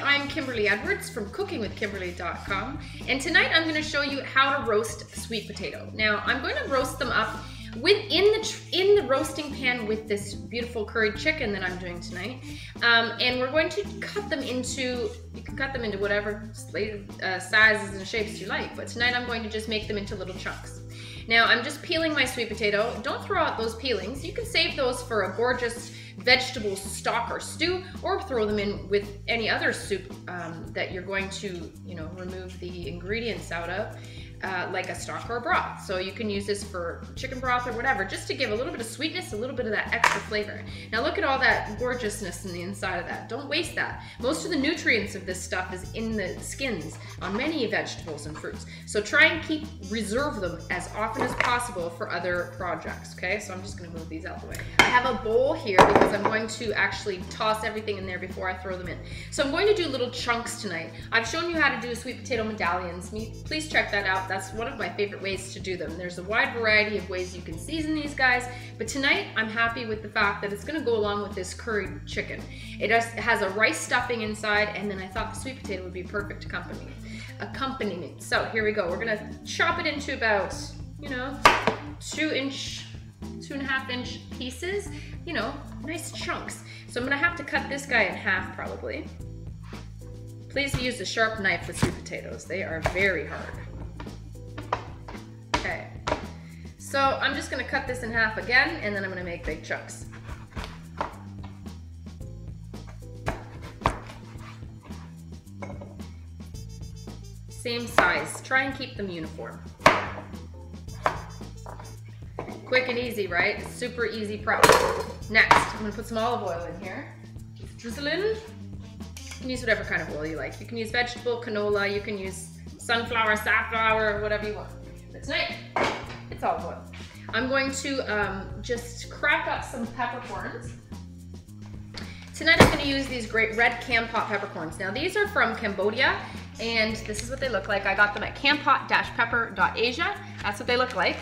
I'm Kimberly Edwards from cookingwithkimberly.com, and tonight I'm going to show you how to roast sweet potato. Now I'm going to roast them up in the roasting pan with this beautiful curried chicken that I'm doing tonight, and we're going to cut them into, you can cut them into whatever sizes and shapes you like, but tonight I'm going to just make them into little chunks. Now I'm just peeling my sweet potato. Don't throw out those peelings. You can save those for a gorgeous vegetable stock or stew, or throw them in with any other soup that you're going to, remove the ingredients out of, like a stock or a broth. So you can use this for chicken broth or whatever, just to give a little bit of sweetness, a little bit of that extra flavor. Now look at all that gorgeousness in the inside of that. Don't waste that. Most of the nutrients of this stuff is in the skins on many vegetables and fruits. So try and reserve them as often as possible for other projects, okay? So I'm just gonna move these out the way. I have a bowl here because I'm going to actually toss everything in there before I throw them in. So I'm going to do little chunks tonight. I've shown you how to do sweet potato medallions. Please check that out. That's one of my favorite ways to do them. There's a wide variety of ways you can season these guys, but tonight I'm happy with the fact that it's gonna go along with this curried chicken. It has a rice stuffing inside, and then I thought the sweet potato would be perfect accompaniment. So here we go. We're gonna chop it into about, 2.5 inch pieces, nice chunks. So I'm gonna have to cut this guy in half probably. Please use a sharp knife with sweet potatoes. They are very hard. Okay, so I'm just gonna cut this in half again, and then I'm gonna make big chunks. Same size, try and keep them uniform. Quick and easy, right? Super easy prep. Next, I'm gonna put some olive oil in here. Just drizzle in. You can use whatever kind of oil you like. You can use vegetable, canola, you can use sunflower, safflower, whatever you want. But tonight, it's olive oil. I'm going to just crack up some peppercorns. Tonight I'm gonna use these great red Kampot peppercorns. Now these are from Cambodia, and this is what they look like. I got them at kampot-pepper.asia. That's what they look like.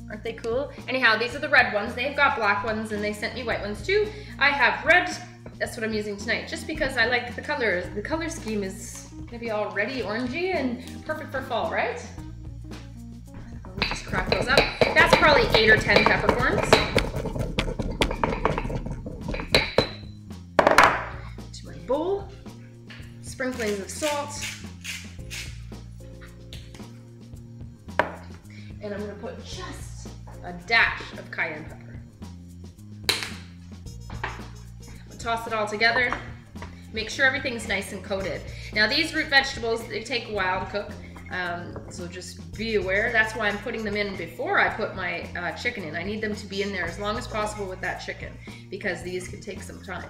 Aren't they cool? Anyhow, these are the red ones. They've got black ones, and they sent me white ones too. I have red. That's what I'm using tonight, just because I like the colors. The color scheme is gonna be all reddy, orangey, and perfect for fall, right? Let me just crack those up. That's probably 8 or 10 peppercorns. To my bowl. Sprinklings of salt. And I'm gonna put just a dash of cayenne pepper. We'll toss it all together. Make sure everything's nice and coated. Now these root vegetables, they take a while to cook, so just be aware. That's why I'm putting them in before I put my chicken in. I need them to be in there as long as possible with that chicken, because these can take some time.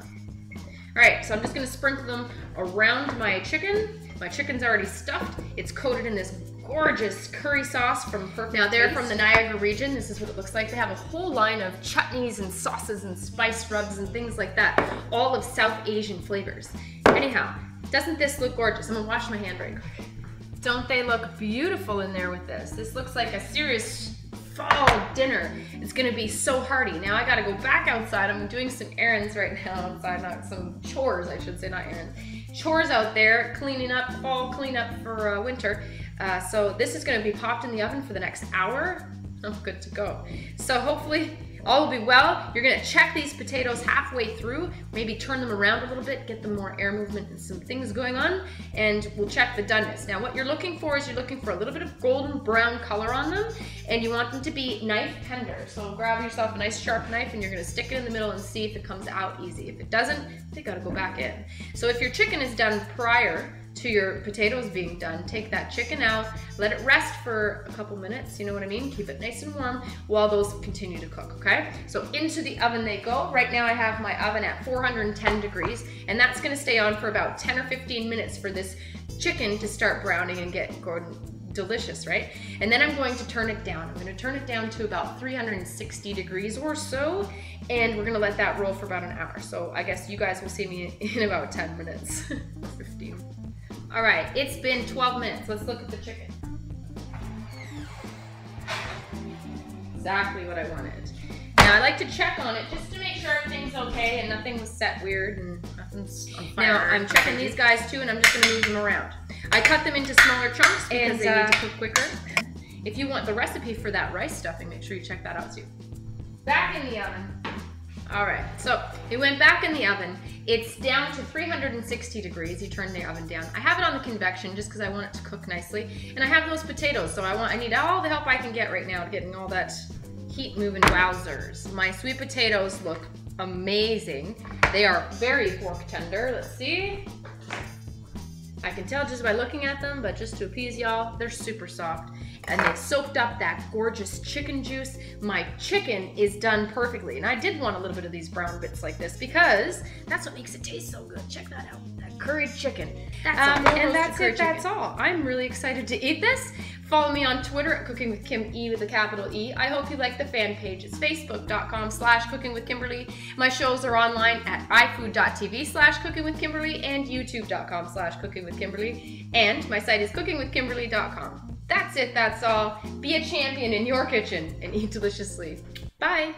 All right, so I'm just gonna sprinkle them around my chicken. My chicken's already stuffed. It's coated in this gorgeous curry sauce from Perfect Now they're Taste. From the Niagara region. This is what it looks like. They have a whole line of chutneys and sauces and spice rubs and things like that, all of South Asian flavors. Anyhow, doesn't this look gorgeous? I'm gonna wash my hand right quick. Don't they look beautiful in there with this? This looks like a serious fall dinner. It's gonna be so hearty. Now I gotta go back outside. I'm doing some errands right now outside, not some chores, I should say, not errands. Chores out there, cleaning up, fall cleanup for winter. So this is gonna be popped in the oven for the next hour. I'm good to go. So hopefully all will be well. You're gonna check these potatoes halfway through, maybe turn them around a little bit, get them more air movement and some things going on, and we'll check the doneness. Now what you're looking for is you're looking for a little bit of golden brown color on them, and you want them to be knife tender. So grab yourself a nice sharp knife, and you're gonna stick it in the middle and see if it comes out easy. If it doesn't, they gotta go back in. So if your chicken is done prior to your potatoes being done, take that chicken out, let it rest for a couple minutes, you know what I mean? Keep it nice and warm while those continue to cook, okay? So into the oven they go. Right now I have my oven at 410 degrees, and that's gonna stay on for about 10 or 15 minutes for this chicken to start browning and get delicious, right? And then I'm going to turn it down. I'm gonna turn it down to about 360 degrees or so, and we're gonna let that roll for about an hour. So I guess you guys will see me in about 10 minutes, or 15. All right, it's been 12 minutes. Let's look at the chicken. Exactly what I wanted. Now I like to check on it just to make sure everything's okay and nothing was set weird and It's on fire. Now I'm checking these guys too, and I'm just gonna move them around. I cut them into smaller chunks because they need to cook quicker. If you want the recipe for that rice stuffing, make sure you check that out too. Back in the oven. All right, so it went back in the oven. It's down to 360 degrees. You turn the oven down. I have it on the convection just because I want it to cook nicely. And I have those potatoes, so I need all the help I can get right now to getting all that heat moving. Wowzers. My sweet potatoes look amazing. They are very fork tender. Let's see. I can tell just by looking at them, but just to appease y'all, they're super soft. And they soaked up that gorgeous chicken juice. My chicken is done perfectly. And I did want a little bit of these brown bits like this because that's what makes it taste so good. Check that out, that curried chicken. And that's it, that's all. I'm really excited to eat this. Follow me on Twitter at Cooking with Kim E with a capital E. I hope you like the fan page. It's facebook.com/cookingwithkimberly. My shows are online at ifood.tv/cookingwithkimberly and youtube.com/cookingwithkimberly. And my site is cookingwithkimberly.com. That's it, that's all. Be a champion in your kitchen and eat deliciously. Bye.